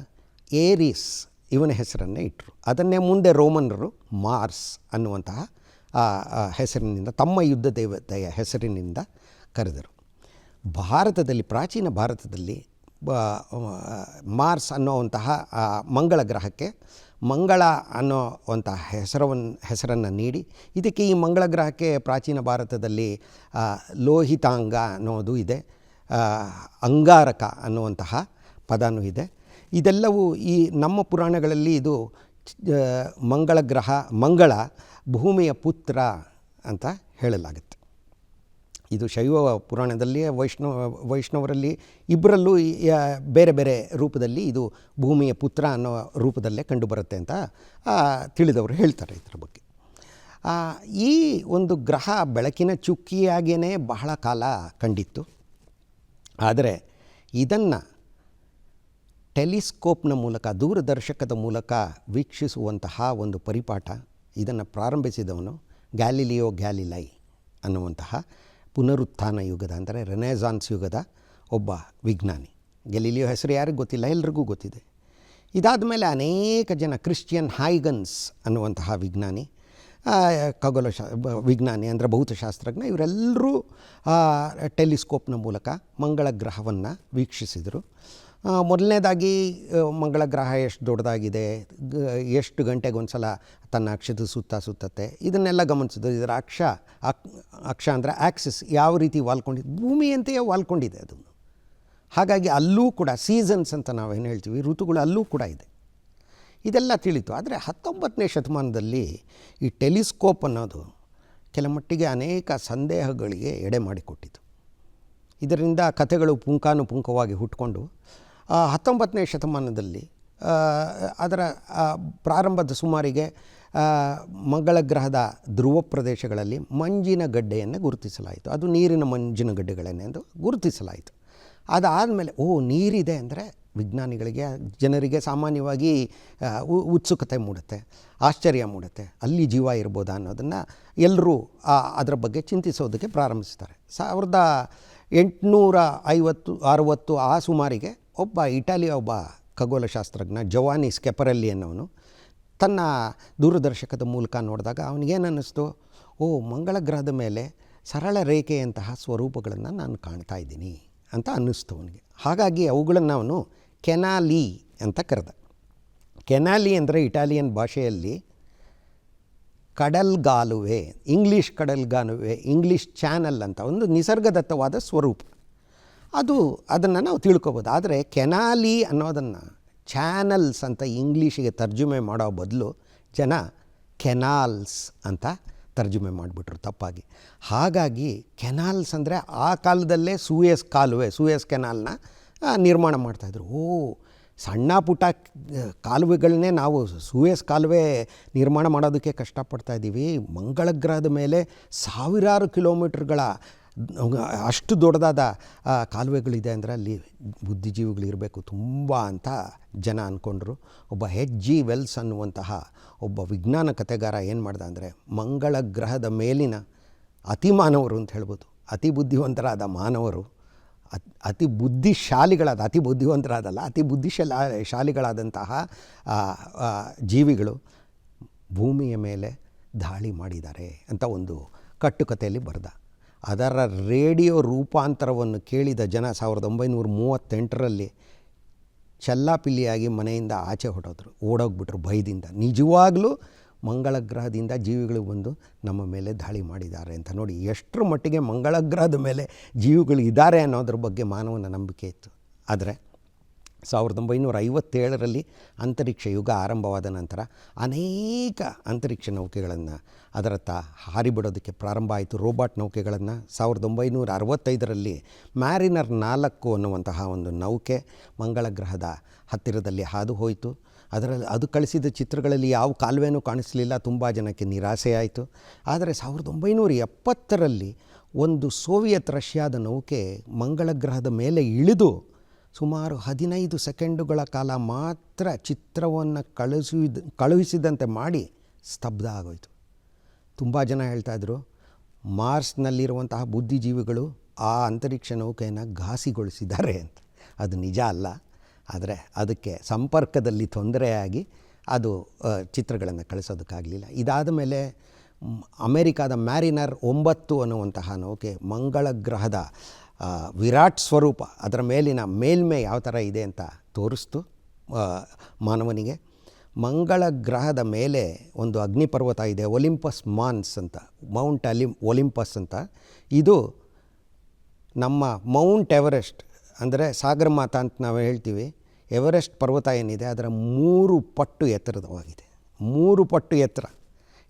Speaker 1: ಏರಿಸ್ ಇವನ ಹೆಸರನ್ನೇ ಇಟ್ಟರು. ಅದನ್ನೇ ಮುಂದೆ ರೋಮನರು ಮಾರ್ಸ್ ಅನ್ನುವಂತಹ ಹೆಸರಿನಿಂದ, ತಮ್ಮ ಯುದ್ಧ ದೇವತೆಯ ಹೆಸರಿನಿಂದ ಕರೆದರು. ಭಾರತದಲ್ಲಿ, ಪ್ರಾಚೀನ ಭಾರತದಲ್ಲಿ ಮಾರ್ಸ್ ಅನ್ನೋವಂತಹ ಮಂಗಳ ಗ್ರಹಕ್ಕೆ ಮಂಗಳ ಅನ್ನೋವಂತಹ ಹೆಸರನ್ನು ನೀಡಿ, ಇದಕ್ಕೆ ಈ ಮಂಗಳ ಗ್ರಹಕ್ಕೆ ಪ್ರಾಚೀನ ಭಾರತದಲ್ಲಿ ಲೋಹಿತಾಂಗ ಅನ್ನೋದು ಇದೆ, ಅಂಗಾರಕ ಅನ್ನುವಂತಹ ಪದನೂ ಇದೆ. ಇದೆಲ್ಲವೂ ಈ ನಮ್ಮ ಪುರಾಣಗಳಲ್ಲಿ ಇದು ಮಂಗಳ ಗ್ರಹ, ಮಂಗಳ ಭೂಮಿಯ ಪುತ್ರ ಅಂತ ಹೇಳಲಾಗುತ್ತೆ. ಇದು ಶೈವ ಪುರಾಣದಲ್ಲಿ, ವೈಷ್ಣವರಲ್ಲಿ ಇಬ್ಬರಲ್ಲೂ ಬೇರೆ ಬೇರೆ ರೂಪದಲ್ಲಿ ಇದು ಭೂಮಿಯ ಪುತ್ರ ಅನ್ನೋ ರೂಪದಲ್ಲೇ ಕಂಡುಬರುತ್ತೆ ಅಂತ ತಿಳಿದವರು ಹೇಳ್ತಾರೆ ಇದರ ಬಗ್ಗೆ. ಈ ಒಂದು ಗ್ರಹ ಬೆಳಕಿನ ಚುಕ್ಕಿಯಾಗಿಯೇ ಬಹಳ ಕಾಲ ಕಂಡಿತ್ತು. ಆದರೆ ಇದನ್ನು ಟೆಲಿಸ್ಕೋಪ್ನ ಮೂಲಕ, ದೂರದರ್ಶಕದ ಮೂಲಕ ವೀಕ್ಷಿಸುವಂತಹ ಒಂದು ಪರಿಪಾಠ, ಇದನ್ನು ಪ್ರಾರಂಭಿಸಿದವನು ಗ್ಯಾಲಿಲಿಯೋ ಗ್ಯಾಲಿಲೈ ಅನ್ನುವಂತಹ ಪುನರುತ್ಥಾನ ಯುಗದ, ಅಂದರೆ ರೆನೆಸಾನ್ಸ್ ಯುಗದ ಒಬ್ಬ ವಿಜ್ಞಾನಿ. ಗ್ಯಾಲಿಲಿಯೋ ಹೆಸರು ಯಾರಿಗೂ ಗೊತ್ತಿಲ್ಲ, ಎಲ್ರಿಗೂ ಗೊತ್ತಿದೆ. ಇದಾದ ಮೇಲೆ ಅನೇಕ ಜನ, ಕ್ರಿಶ್ಚಿಯನ್ ಹೈಗನ್ಸ್ ಅನ್ನುವಂತಹ ವಿಜ್ಞಾನಿ, ವಿಜ್ಞಾನಿ ಅಂದರೆ ಭೌತಶಾಸ್ತ್ರಜ್ಞ, ಇವರೆಲ್ಲರೂ ಟೆಲಿಸ್ಕೋಪ್ನ ಮೂಲಕ ಮಂಗಳ ಗ್ರಹವನ್ನು ವೀಕ್ಷಿಸಿದರು. ಮೊದಲನೇದಾಗಿ ಮಂಗಳ ಗ್ರಹ ಎಷ್ಟು ದೊಡ್ಡದಾಗಿದೆ, ಎಷ್ಟು ಗಂಟೆಗೊಂದು ಸಲ ತನ್ನ ಅಕ್ಷದ ಸುತ್ತತ್ತೆ, ಇದನ್ನೆಲ್ಲ ಗಮನಿಸಿದ್ರು. ಇದರ ಅಕ್ಷ ಅಂದರೆ ಆಕ್ಸಿಸ್ ಯಾವ ರೀತಿ ವಾಲ್ಕೊಂಡಿದೆ, ಭೂಮಿಯಂತೆಯೇ ವಾಲ್ಕೊಂಡಿದೆ ಅದು. ಹಾಗಾಗಿ ಅಲ್ಲೂ ಕೂಡ ಸೀಸನ್ಸ್ ಅಂತ ನಾವೇನು ಹೇಳ್ತೀವಿ, ಋತುಗಳು ಅಲ್ಲೂ ಕೂಡ ಇದೆ. ಇದೆಲ್ಲ ತಿಳಿತು. ಆದರೆ 19ನೇ ಶತಮಾನದಲ್ಲಿ ಈ ಟೆಲಿಸ್ಕೋಪ್ ಅನ್ನೋದು ಕೆಲಮಟ್ಟಿಗೆ ಅನೇಕ ಸಂದೇಹಗಳಿಗೆ ಎಡೆ ಮಾಡಿಕೊಟ್ಟಿತು. ಇದರಿಂದ ಕಥೆಗಳು ಪುಂಖಾನುಪುಂಖವಾಗಿ ಹುಟ್ಕೊಂಡು 19ನೇ ಶತಮಾನದಲ್ಲಿ ಅದರ ಪ್ರಾರಂಭದ ಸುಮಾರಿಗೆ ಮಂಗಳ ಗ್ರಹದ ಧ್ರುವ ಪ್ರದೇಶಗಳಲ್ಲಿ ಮಂಜಿನ ಗಡ್ಡೆಯನ್ನು ಗುರುತಿಸಲಾಯಿತು. ಅದು ನೀರಿನ ಮಂಜಿನ ಗಡ್ಡೆಗಳನ್ನೆಂದು ಗುರುತಿಸಲಾಯಿತು. ಅದಾದಮೇಲೆ ನೀರಿದೆ ಅಂದರೆ ವಿಜ್ಞಾನಿಗಳಿಗೆ, ಜನರಿಗೆ ಸಾಮಾನ್ಯವಾಗಿ ಉತ್ಸುಕತೆ ಮೂಡುತ್ತೆ, ಆಶ್ಚರ್ಯ ಮೂಡುತ್ತೆ, ಅಲ್ಲಿ ಜೀವ ಇರ್ಬೋದಾ ಅನ್ನೋದನ್ನು ಎಲ್ಲರೂ ಅದರ ಬಗ್ಗೆ ಚಿಂತಿಸೋದಕ್ಕೆ ಪ್ರಾರಂಭಿಸ್ತಾರೆ. 1860 ಆ ಸುಮಾರಿಗೆ ಇಟಾಲಿಯ ಒಬ್ಬ ಖಗೋಳಶಾಸ್ತ್ರಜ್ಞ ಜೊವಾನಿ ಸ್ಕೆಪರೆಲ್ಲಿ ಅನ್ನೋನು ತನ್ನ ದೂರದರ್ಶಕದ ಮೂಲಕ ನೋಡಿದಾಗ ಅವನಿಗೇನು ಅನ್ನಿಸ್ತು, ಮಂಗಳ ಗ್ರಹದ ಮೇಲೆ ಸರಳ ರೇಖೆಯಂತಹ ಸ್ವರೂಪಗಳನ್ನು ನಾನು ಕಾಣ್ತಾ ಇದ್ದೀನಿ ಅಂತ ಅನ್ನಿಸ್ತು ಅವನಿಗೆ. ಹಾಗಾಗಿ ಅವುಗಳನ್ನು ಅವನು ಕೆನಾಲಿ ಅಂತ ಕರೆದ. ಕೆನಾಲಿ ಅಂದರೆ ಇಟಾಲಿಯನ್ ಭಾಷೆಯಲ್ಲಿ ಕಡಲ್ಗಾಲುವೆ, ಇಂಗ್ಲೀಷ್ ಕಡಲ್ಗಾಲುವೆ, ಇಂಗ್ಲೀಷ್ ಚಾನಲ್ ಅಂತ ಒಂದು ನಿಸರ್ಗದತ್ತವಾದ ಸ್ವರೂಪ. ಅದನ್ನು ನಾವು ತಿಳ್ಕೊಬೋದು. ಆದರೆ ಕೆನಾಲಿ ಅನ್ನೋದನ್ನು ಚಾನಲ್ಸ್ ಅಂತ ಇಂಗ್ಲೀಷಿಗೆ ತರ್ಜುಮೆ ಮಾಡೋ ಬದಲು ಜನ ಕೆನಾಲ್ಸ್ ಅಂತ ತರ್ಜುಮೆ ಮಾಡಿಬಿಟ್ರು ತಪ್ಪಾಗಿ. ಹಾಗಾಗಿ ಕೆನಾಲ್ಸ್ ಅಂದರೆ ಆ ಕಾಲದಲ್ಲೇ ಸೂಯಸ್ ಕೆನಾಲ್ನ ನಿರ್ಮಾಣ ಮಾಡ್ತಾಯಿದ್ರು. ಸಣ್ಣ ಪುಟ್ಟ ಕಾಲುವೆಗಳನ್ನೇ ನಾವು ಸೂಯಸ್ ಕಾಲುವೆ ನಿರ್ಮಾಣ ಮಾಡೋದಕ್ಕೆ ಕಷ್ಟಪಡ್ತಾಯಿದ್ದೀವಿ. ಮಂಗಳ ಗ್ರಹದ ಮೇಲೆ ಸಾವಿರಾರು ಕಿಲೋಮೀಟ್ರ್ಗಳ ಅಷ್ಟು ದೊಡ್ಡದಾದ ಕಾಲುವೆಗಳಿದೆ ಅಂದರೆ ಅಲ್ಲಿ ಬುದ್ಧಿಜೀವಿಗಳಿರಬೇಕು ತುಂಬ ಅಂತ ಜನ ಅಂದ್ಕೊಂಡ್ರು. ಒಬ್ಬ H.G. ವೆಲ್ಸ್ ಅನ್ನುವಂತಹ ಒಬ್ಬ ವಿಜ್ಞಾನ ಕಥೆಗಾರ ಏನು ಮಾಡ್ದ ಅಂದರೆ, ಮಂಗಳ ಗ್ರಹದ ಮೇಲಿನ ಅತಿ ಮಾನವರು ಅಂತ ಹೇಳ್ಬೋದು, ಅತಿ ಬುದ್ಧಿವಂತರಾದ ಮಾನವರು, ಅತಿ ಬುದ್ಧಿಶಾಲಿಗಳಾದ, ಅತಿ ಬುದ್ಧಿವಂತರಾದಲ್ಲ, ಅತಿ ಶಾಲಿಗಳಾದಂತಹ ಜೀವಿಗಳು ಭೂಮಿಯ ಮೇಲೆ ದಾಳಿ ಮಾಡಿದ್ದಾರೆ ಅಂತ ಒಂದು ಕಟ್ಟುಕತೆಯಲ್ಲಿ ಬರೆದ. ಅದರ ರೇಡಿಯೋ ರೂಪಾಂತರವನ್ನು ಕೇಳಿದ ಜನ 1938ರಲ್ಲಿ ಚೆಲ್ಲಾಪಿಲ್ಲಿಯಾಗಿ ಮನೆಯಿಂದ ಆಚೆ ಓಡೋಗ್ಬಿಟ್ರು ಭಯದಿಂದ. ನಿಜವಾಗಲೂ ಮಂಗಳ ಗ್ರಹದಿಂದ ಜೀವಿಗಳು ಬಂದು ನಮ್ಮ ಮೇಲೆ ದಾಳಿ ಮಾಡಿದ್ದಾರೆ ಅಂತ. ನೋಡಿ ಎಷ್ಟರ ಮಟ್ಟಿಗೆ ಮಂಗಳ ಗ್ರಹದ ಮೇಲೆ ಜೀವಿಗಳು ಇದ್ದಾರೆ ಅನ್ನೋದ್ರ ಬಗ್ಗೆ ಮಾನವನ ನಂಬಿಕೆ ಇತ್ತು. ಆದರೆ 1957ರಲ್ಲಿ ಅಂತರಿಕ್ಷ ಯುಗ ಆರಂಭವಾದ ನಂತರ ಅನೇಕ ಅಂತರಿಕ್ಷ ನೌಕೆಗಳನ್ನು ಅದರತ್ತ ಹಾರಿಬಿಡೋದಕ್ಕೆ ಪ್ರಾರಂಭ ಆಯಿತು, ರೋಬಾಟ್ ನೌಕೆಗಳನ್ನು. 1965ರಲ್ಲಿ ಮ್ಯಾರಿನರ್ 4 ಅನ್ನುವಂತಹ ಒಂದು ನೌಕೆ ಮಂಗಳ ಗ್ರಹದ ಹತ್ತಿರದಲ್ಲಿ ಹಾದು ಹೋಯಿತು. ಅದು ಕಳಿಸಿದ ಚಿತ್ರಗಳಲ್ಲಿ ಯಾವ ಕಾಲುವೆನೂ ಕಾಣಿಸಲಿಲ್ಲ, ತುಂಬ ಜನಕ್ಕೆ ನಿರಾಸೆ ಆಯಿತು. ಆದರೆ 1970ರಲ್ಲಿ ಒಂದು ಸೋವಿಯತ್ ರಷ್ಯಾದ ನೌಕೆ ಮಂಗಳ ಗ್ರಹದ ಮೇಲೆ ಇಳಿದು ಸುಮಾರು 15 ಸೆಕೆಂಡುಗಳ ಕಾಲ ಮಾತ್ರ ಚಿತ್ರವನ್ನು ಕಳುಹಿಸಿದಂತೆ ಮಾಡಿ ಸ್ತಬ್ಧ ಆಗೋಯಿತು. ತುಂಬ ಜನ ಹೇಳ್ತಾಯಿದ್ರು ಮಾರ್ಸ್ನಲ್ಲಿರುವಂತಹ ಬುದ್ಧಿಜೀವಿಗಳು ಆ ಅಂತರಿಕ್ಷ ನೌಕೆಯನ್ನು ಘಾಸಿಗೊಳಿಸಿದ್ದಾರೆ ಅಂತ. ಅದು ನಿಜ ಅಲ್ಲ, ಆದರೆ ಅದಕ್ಕೆ ಸಂಪರ್ಕದಲ್ಲಿ ತೊಂದರೆಯಾಗಿ ಅದು ಚಿತ್ರಗಳನ್ನು ಕಳಿಸೋದಕ್ಕಾಗಲಿಲ್ಲ. ಇದಾದ ಮೇಲೆ ಅಮೇರಿಕಾದ ಮ್ಯಾರಿನರ್ 9 ಅನ್ನುವಂತಹ ನೌಕೆ ಮಂಗಳ ಗ್ರಹದ ವಿರಾಟ್ ಸ್ವರೂಪ, ಅದರ ಮೇಲಿನ ಮೇಲ್ಮೆ ಯಾವ ಥರ ಇದೆ ಅಂತ ತೋರಿಸ್ತು ಮಾನವನಿಗೆ. ಮಂಗಳ ಗ್ರಹದ ಮೇಲೆ ಒಂದು ಅಗ್ನಿಪರ್ವತ ಇದೆ, ಒಲಿಂಪಸ್ ಮಾನ್ಸ್ ಅಂತ, ಮೌಂಟ್ ಒಲಿಂಪಸ್ ಅಂತ. ಇದು ನಮ್ಮ ಮೌಂಟ್ ಎವರೆಸ್ಟ್ ಅಂದರೆ ಸಾಗರಮಾತಾ ಅಂತ ನಾವು ಹೇಳ್ತೀವಿ. ಎವರೆಸ್ಟ್ ಪರ್ವತ ಏನಿದೆ ಅದರ 3 ಪಟ್ಟು ಎತ್ತರದವಾಗಿದೆ. 3 ಪಟ್ಟು ಎತ್ತರ,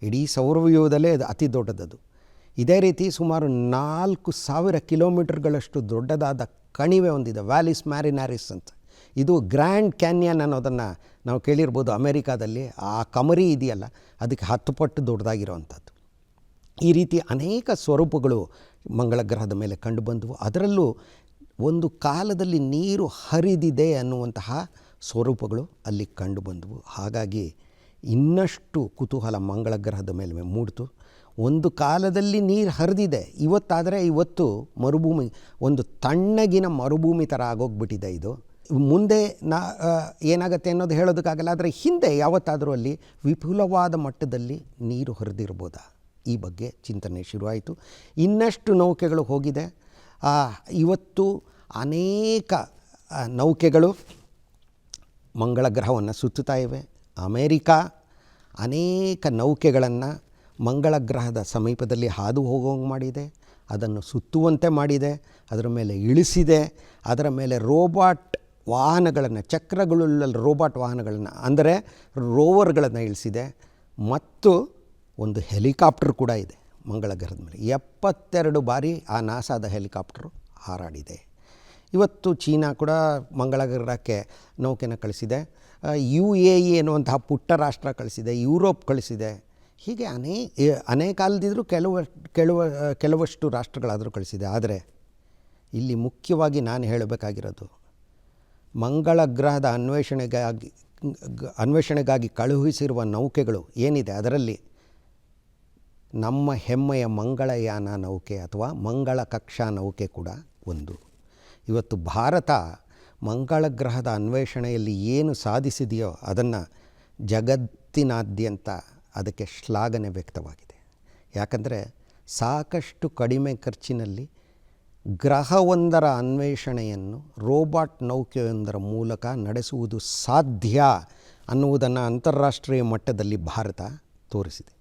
Speaker 1: ಇಡೀ ಸೌರವ್ಯೂಹದಲ್ಲೇ ಅದು ಅತಿ ದೊಡ್ಡದದು. ಇದೇ ರೀತಿ ಸುಮಾರು 4000 ಕಿಲೋಮೀಟರ್ಗಳಷ್ಟು ದೊಡ್ಡದಾದ ಕಣಿವೆ ಹೊಂದಿದೆ, ವ್ಯಾಲಿಸ್ ಮ್ಯಾರಿನಾರಿಸ್ ಅಂತ. ಇದು ಗ್ರ್ಯಾಂಡ್ ಕ್ಯಾನ್ಯನ್ ಅನ್ನೋದನ್ನು ನಾವು ಕೇಳಿರ್ಬೋದು ಅಮೇರಿಕಾದಲ್ಲಿ. ಆ ಕಮರಿ ಇದೆಯಲ್ಲ ಅದಕ್ಕೆ 10 ಪಟ್ಟು ದೊಡ್ಡದಾಗಿರೋವಂಥದ್ದು. ಈ ರೀತಿ ಅನೇಕ ಸ್ವರೂಪಗಳು ಮಂಗಳ ಗ್ರಹದ ಮೇಲೆ ಕಂಡುಬಂದವು. ಅದರಲ್ಲೂ ಒಂದು ಕಾಲದಲ್ಲಿ ನೀರು ಹರಿದಿದೆ ಅನ್ನುವಂತಹ ಸ್ವರೂಪಗಳು ಅಲ್ಲಿ ಕಂಡುಬಂದವು. ಹಾಗಾಗಿ ಇನ್ನಷ್ಟು ಕುತೂಹಲ ಮಂಗಳ ಗ್ರಹದ ಮೇಲೆ ಮೂಡಿತು. ಒಂದು ಕಾಲದಲ್ಲಿ ನೀರು ಹರಿದಿದೆ, ಇವತ್ತು ಮರುಭೂಮಿ, ಒಂದು ತಣ್ಣಗಿನ ಮರುಭೂಮಿ ಥರ ಆಗೋಗ್ಬಿಟ್ಟಿದೆ. ಇದು ಮುಂದೆ ಏನಾಗುತ್ತೆ ಅನ್ನೋದು ಹೇಳೋದಕ್ಕಾಗಲ್ಲ. ಆದರೆ ಹಿಂದೆ ಯಾವತ್ತಾದರೂ ಅಲ್ಲಿ ವಿಪುಲವಾದ ಮಟ್ಟದಲ್ಲಿ ನೀರು ಹರಿದಿರ್ಬೋದಾ, ಈ ಬಗ್ಗೆ ಚಿಂತನೆ ಶುರುವಾಯಿತು. ಇನ್ನಷ್ಟು ನೌಕೆಗಳು ಹೋಗಿದೆ. ಇವತ್ತು ಅನೇಕ ನೌಕೆಗಳು ಮಂಗಳ ಗ್ರಹವನ್ನು ಸುತ್ತುತ್ತಾ ಇವೆ. ಅಮೇರಿಕಾ ಅನೇಕ ನೌಕೆಗಳನ್ನು ಮಂಗಳ ಗ್ರಹದ ಸಮೀಪದಲ್ಲಿ ಹಾದು ಹೋಗೋಂಗೆ ಮಾಡಿದೆ, ಅದನ್ನು ಸುತ್ತುವಂತೆ ಮಾಡಿದೆ, ಅದರ ಮೇಲೆ ಇಳಿಸಿದೆ. ಅದರ ಮೇಲೆ ರೋಬಾಟ್ ವಾಹನಗಳನ್ನು, ಚಕ್ರಗಳುಳ್ಳ ರೋಬಾಟ್ ವಾಹನಗಳನ್ನು ಅಂದರೆ ರೋವರ್ಗಳನ್ನು ಇಳಿಸಿದೆ. ಮತ್ತು ಒಂದು ಹೆಲಿಕಾಪ್ಟರ್ ಕೂಡ ಇದೆ ಮಂಗಳ ಗ್ರಹದ ಮೇಲೆ. 72 ಬಾರಿ ಆ ನಾಸಾದ ಹೆಲಿಕಾಪ್ಟರು ಹಾರಾಡಿದೆ. ಇವತ್ತು ಚೀನಾ ಕೂಡ ಮಂಗಳ ಗ್ರಹಕ್ಕೆ ನೌಕೆನ ಕಳಿಸಿದೆ. UAE ಎನ್ನುವಂತಹ ಪುಟ್ಟ ರಾಷ್ಟ್ರ ಕಳಿಸಿದೆ, ಯುರೋಪ್ ಕಳಿಸಿದೆ. ಹೀಗೆ ಅನೇಕ ಅಲ್ಲದಿದ್ದರೂ ಕೆಲವಷ್ಟು ರಾಷ್ಟ್ರಗಳಾದರೂ ಕಳಿಸಿದೆ. ಆದರೆ ಇಲ್ಲಿ ಮುಖ್ಯವಾಗಿ ನಾನು ಹೇಳಬೇಕಾಗಿರೋದು, ಮಂಗಳ ಗ್ರಹದ ಅನ್ವೇಷಣೆಗಾಗಿ ಕಳುಹಿಸಿರುವ ನೌಕೆಗಳು ಏನಿದೆ, ಅದರಲ್ಲಿ ನಮ್ಮ ಹೆಮ್ಮೆಯ ಮಂಗಳಯಾನ ನೌಕೆ ಅಥವಾ ಮಂಗಳ ಕಕ್ಷಾ ನೌಕೆ ಕೂಡ ಒಂದು. ಇವತ್ತು ಭಾರತ ಮಂಗಳ ಗ್ರಹದ ಅನ್ವೇಷಣೆಯಲ್ಲಿ ಏನು ಸಾಧಿಸಿದೆಯೋ ಅದನ್ನು ಜಗತ್ತಿನಾದ್ಯಂತ ಅದಕ್ಕೆ ಶ್ಲಾಘನೆ ವ್ಯಕ್ತವಾಗಿದೆ. ಯಾಕಂದರೆ ಸಾಕಷ್ಟು ಕಡಿಮೆ ಖರ್ಚಿನಲ್ಲಿ ಗ್ರಹವೊಂದರ ಅನ್ವೇಷಣೆಯನ್ನು ರೋಬಾಟ್ ನೌಕೆಯೊಂದರ ಮೂಲಕ ನಡೆಸುವುದು ಸಾಧ್ಯ ಅನ್ನುವುದನ್ನು ಅಂತಾರಾಷ್ಟ್ರೀಯ ಮಟ್ಟದಲ್ಲಿ ಭಾರತ ತೋರಿಸಿದೆ.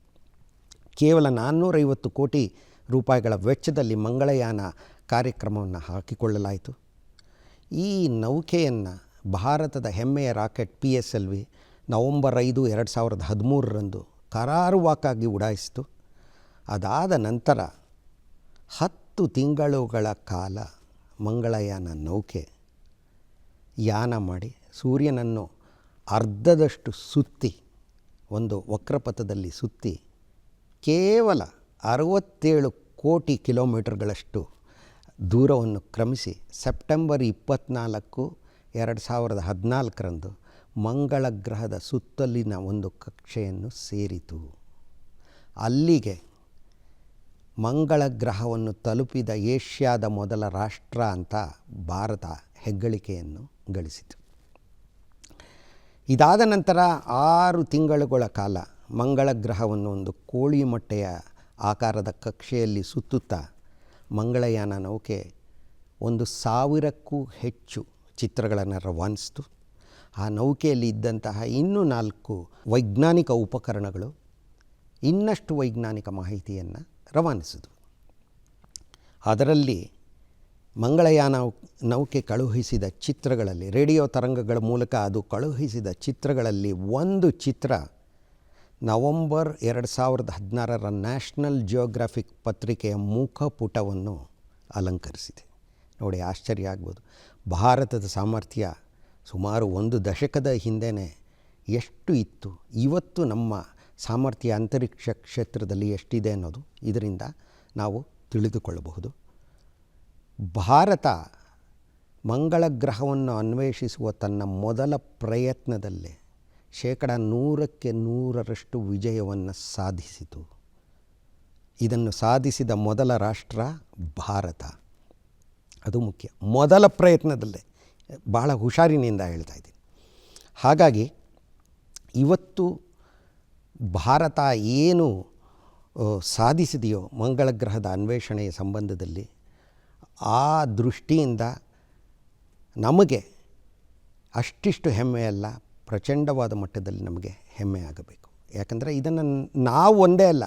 Speaker 1: ಕೇವಲ 450 ಕೋಟಿ ರೂಪಾಯಿಗಳ ವೆಚ್ಚದಲ್ಲಿ ಮಂಗಳಯಾನ ಕಾರ್ಯಕ್ರಮವನ್ನು ಹಾಕಿಕೊಳ್ಳಲಾಯಿತು. ಈ ನೌಕೆಯನ್ನು ಭಾರತದ ಹೆಮ್ಮೆಯ ರಾಕೆಟ್ PSLV ನವಂಬರ್ 5, 2013 ಕರಾರುವಾಕ್ಕಾಗಿ ಉಡಾಯಿಸಿತು. ಅದಾದ ನಂತರ 10 ತಿಂಗಳುಗಳ ಕಾಲ ಮಂಗಳಯಾನ ನೌಕೆ ಯಾನ ಮಾಡಿ ಸೂರ್ಯನನ್ನು ಅರ್ಧದಷ್ಟು ಸುತ್ತಿ, ಒಂದು ವಕ್ರಪಥದಲ್ಲಿ ಸುತ್ತಿ, ಕೇವಲ 67 ಕೋಟಿ ಕಿಲೋಮೀಟರ್ಗಳಷ್ಟು ದೂರವನ್ನು ಕ್ರಮಿಸಿ ಸೆಪ್ಟೆಂಬರ್ 24, 2014 ಮಂಗಳ ಗ್ರಹದ ಸುತ್ತಲಿನ ಒಂದು ಕಕ್ಷೆಯನ್ನು ಸೇರಿತು. ಅಲ್ಲಿಗೆ ಮಂಗಳ ಗ್ರಹವನ್ನು ತಲುಪಿದ ಏಷ್ಯಾದ ಮೊದಲ ರಾಷ್ಟ್ರ ಅಂತ ಭಾರತ ಹೆಗ್ಗಳಿಕೆಯನ್ನು ಗಳಿಸಿತು. ಇದಾದ ನಂತರ 6 ತಿಂಗಳುಗಳ ಕಾಲ ಮಂಗಳ ಗ್ರಹವನ್ನು ಒಂದು ಕೋಳಿ ಮೊಟ್ಟೆಯ ಆಕಾರದ ಕಕ್ಷೆಯಲ್ಲಿ ಸುತ್ತುತ್ತಾ ಮಂಗಳಯಾನ ನೌಕೆ 1000ಕ್ಕೂ ಹೆಚ್ಚು ಚಿತ್ರಗಳನ್ನು ರವಾನಿಸಿತು. ಆ ನೌಕೆಯಲ್ಲಿ ಇದ್ದಂತಹ ಇನ್ನೂ 4 ವೈಜ್ಞಾನಿಕ ಉಪಕರಣಗಳು ಇನ್ನಷ್ಟು ವೈಜ್ಞಾನಿಕ ಮಾಹಿತಿಯನ್ನು ರವಾನಿಸಿದವು. ಅದರಲ್ಲಿ ಮಂಗಳಯಾನ ನೌಕೆ ಕಳುಹಿಸಿದ ಚಿತ್ರಗಳಲ್ಲಿ, ರೇಡಿಯೋ ತರಂಗಗಳ ಮೂಲಕ ಅದು ಕಳುಹಿಸಿದ ಚಿತ್ರಗಳಲ್ಲಿ ಒಂದು ಚಿತ್ರ ನವಂಬರ್ 2016 ನ್ಯಾಷನಲ್ ಜಿಯೋಗ್ರಾಫಿಕ್ ಪತ್ರಿಕೆಯ ಮುಖಪುಟವನ್ನು ಅಲಂಕರಿಸಿದೆ. ನೋಡಿ, ಆಶ್ಚರ್ಯ ಆಗ್ಬೋದು. ಭಾರತದ ಸಾಮರ್ಥ್ಯ ಸುಮಾರು 1 ದಶಕದ ಹಿಂದೆಯೇ ಎಷ್ಟು ಇತ್ತು, ಇವತ್ತು ನಮ್ಮ ಸಾಮರ್ಥ್ಯ ಅಂತರಿಕ್ಷ ಕ್ಷೇತ್ರದಲ್ಲಿ ಎಷ್ಟಿದೆ ಅನ್ನೋದು ಇದರಿಂದ ನಾವು ತಿಳಿದುಕೊಳ್ಳಬಹುದು. ಭಾರತ ಮಂಗಳ ಗ್ರಹವನ್ನು ಅನ್ವೇಷಿಸುವ ತನ್ನ ಮೊದಲ ಪ್ರಯತ್ನದಲ್ಲೇ 100ಕ್ಕೆ 100ರಷ್ಟು ವಿಜಯವನ್ನು ಸಾಧಿಸಿತು. ಇದನ್ನು ಸಾಧಿಸಿದ ಮೊದಲ ರಾಷ್ಟ್ರ ಭಾರತ. ಅದು ಮುಖ್ಯ. ಮೊದಲ ಪ್ರಯತ್ನದಲ್ಲೇ, ಬಹಳ ಹುಷಾರಿನಿಂದ ಹೇಳ್ತಾ ಇದ್ದೀನಿ. ಹಾಗಾಗಿ ಇವತ್ತು ಭಾರತ ಏನು ಸಾಧಿಸಿದೆಯೋ ಮಂಗಳ ಗ್ರಹದ ಅನ್ವೇಷಣೆಯ ಸಂಬಂಧದಲ್ಲಿ, ಆ ದೃಷ್ಟಿಯಿಂದ ನಮಗೆ ಅಷ್ಟಿಷ್ಟು ಹೆಮ್ಮೆಯಲ್ಲ, ಪ್ರಚಂಡವಾದ ಮಟ್ಟದಲ್ಲಿ ನಮಗೆ ಹೆಮ್ಮೆ ಆಗಬೇಕು. ಯಾಕಂದರೆ ಇದನ್ನು ನಾವು ಒಂದೇ ಅಲ್ಲ,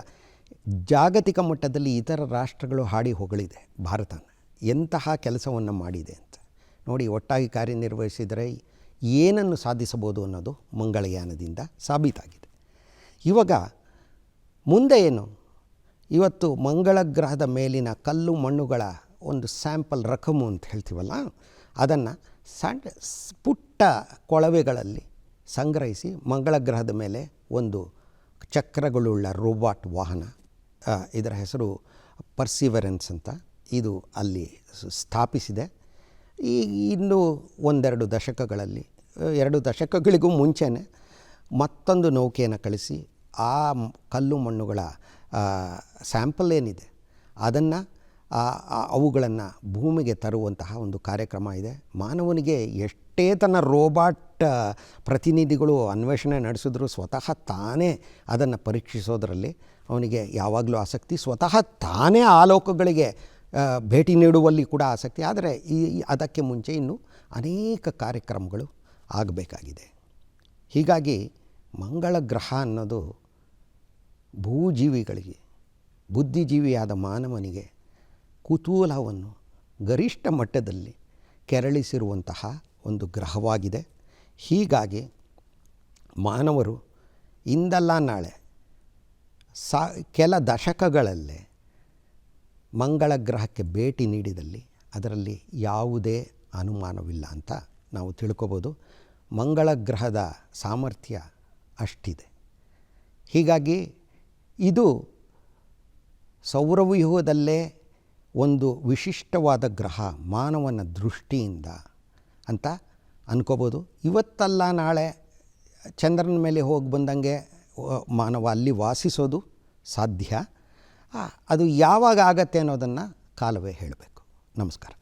Speaker 1: ಜಾಗತಿಕ ಮಟ್ಟದಲ್ಲಿ ಇತರ ರಾಷ್ಟ್ರಗಳು ಹಾಡಿ ಹೊಗಳಿದೆ ಭಾರತನ, ಎಂತಹ ಕೆಲಸವನ್ನು ಮಾಡಿದೆ ಅಂತ. ನೋಡಿ, ಒಟ್ಟಾಗಿ ಕಾರ್ಯನಿರ್ವಹಿಸಿದರೆ ಏನನ್ನು ಸಾಧಿಸಬಹುದು ಅನ್ನೋದು ಮಂಗಳಯಾನದಿಂದ ಸಾಬೀತಾಗಿದೆ. ಇವಾಗ ಮುಂದೆ ಏನು? ಇವತ್ತು ಮಂಗಳ ಗ್ರಹದ ಮೇಲಿನ ಕಲ್ಲು ಮಣ್ಣುಗಳ ಒಂದು ಸ್ಯಾಂಪಲ್ ರಕಮು ಅಂತ ಹೇಳ್ತೀವಲ್ಲ, ಅದನ್ನು ಪುಟ್ಟ ಕೊಳವೆಗಳಲ್ಲಿ ಸಂಗ್ರಹಿಸಿ ಮಂಗಳ ಗ್ರಹದ ಮೇಲೆ ಒಂದು ಚಕ್ರಗಳುಳ್ಳ ರೋಬಾಟ್ ವಾಹನ, ಇದರ ಹೆಸರು ಪರ್ಸಿವರೆನ್ಸ್ ಅಂತ, ಇದು ಅಲ್ಲಿ ಸ್ಥಾಪಿಸಿದೆ. ಇನ್ನೂ 1-2 ದಶಕಗಳಲ್ಲಿ, 2 ದಶಕಗಳಿಗೂ ಮುಂಚೆನೇ ಮತ್ತೊಂದು ನೌಕೆಯನ್ನು ಕಳಿಸಿ ಆ ಕಲ್ಲು ಮಣ್ಣುಗಳ ಸ್ಯಾಂಪಲ್ ಏನಿದೆ ಅದನ್ನು ಅವುಗಳನ್ನು ಭೂಮಿಗೆ ತರುವಂತಹ ಒಂದು ಕಾರ್ಯಕ್ರಮ ಇದೆ. ಮಾನವನಿಗೆ ಎಷ್ಟೇ ತನ್ನ ರೋಬಾಟ್ ಪ್ರತಿನಿಧಿಗಳು ಅನ್ವೇಷಣೆ ನಡೆಸಿದ್ರು ಸ್ವತಃ ತಾನೇ ಅದನ್ನು ಪರೀಕ್ಷಿಸೋದರಲ್ಲಿ ಅವನಿಗೆ ಯಾವಾಗಲೂ ಆಸಕ್ತಿ, ಸ್ವತಃ ತಾನೇ ಆ ಲೋಕಗಳಿಗೆ ಭೇಟಿ ನೀಡುವಲ್ಲಿ ಕೂಡ ಆಸಕ್ತಿ. ಆದರೆ ಅದಕ್ಕೆ ಮುಂಚೆ ಇನ್ನೂ ಅನೇಕ ಕಾರ್ಯಕ್ರಮಗಳು ಆಗಬೇಕಾಗಿದೆ. ಹೀಗಾಗಿ ಮಂಗಳ ಗ್ರಹ ಅನ್ನೋದು ಭೂಜೀವಿಗಳಿಗೆ, ಬುದ್ಧಿಜೀವಿಯಾದ ಮಾನವನಿಗೆ ಕುತೂಹಲವನ್ನು ಗರಿಷ್ಠ ಮಟ್ಟದಲ್ಲಿ ಕೆರಳಿಸಿರುವಂತಹ ಒಂದು ಗ್ರಹವಾಗಿದೆ. ಹೀಗಾಗಿ ಮಾನವರು ಇಂದಲ್ಲ ನಾಳೆ ಕೆಲ ದಶಕಗಳಲ್ಲೇ ಮಂಗಳ ಗ್ರಹಕ್ಕೆ ಭೇಟಿ ನೀಡಿದಲ್ಲಿ ಅದರಲ್ಲಿ ಯಾವುದೇ ಅನುಮಾನವಿಲ್ಲ ಅಂತ ನಾವು ತಿಳ್ಕೊಬೋದು. ಮಂಗಳ ಗ್ರಹದ ಸಾಮರ್ಥ್ಯ ಅಷ್ಟಿದೆ. ಹೀಗಾಗಿ ಇದು ಸೌರವ್ಯೂಹದಲ್ಲೇ ಒಂದು ವಿಶಿಷ್ಟವಾದ ಗ್ರಹ ಮಾನವನ ದೃಷ್ಟಿಯಿಂದ ಅಂತ ಅನ್ಕೋಬೋದು. ಇವತ್ತಲ್ಲ ನಾಳೆ ಚಂದ್ರನ ಮೇಲೆ ಹೋಗಿ ಬಂದಂಗೆ ಮಾನವ ಅಲ್ಲಿ ವಾಸಿಸೋದು ಸಾಧ್ಯ. ಅದು ಯಾವಾಗ ಆಗತ್ತೆ ಅನ್ನೋದನ್ನು ಕಾಲವೇ ಹೇಳಬೇಕು. ನಮಸ್ಕಾರ.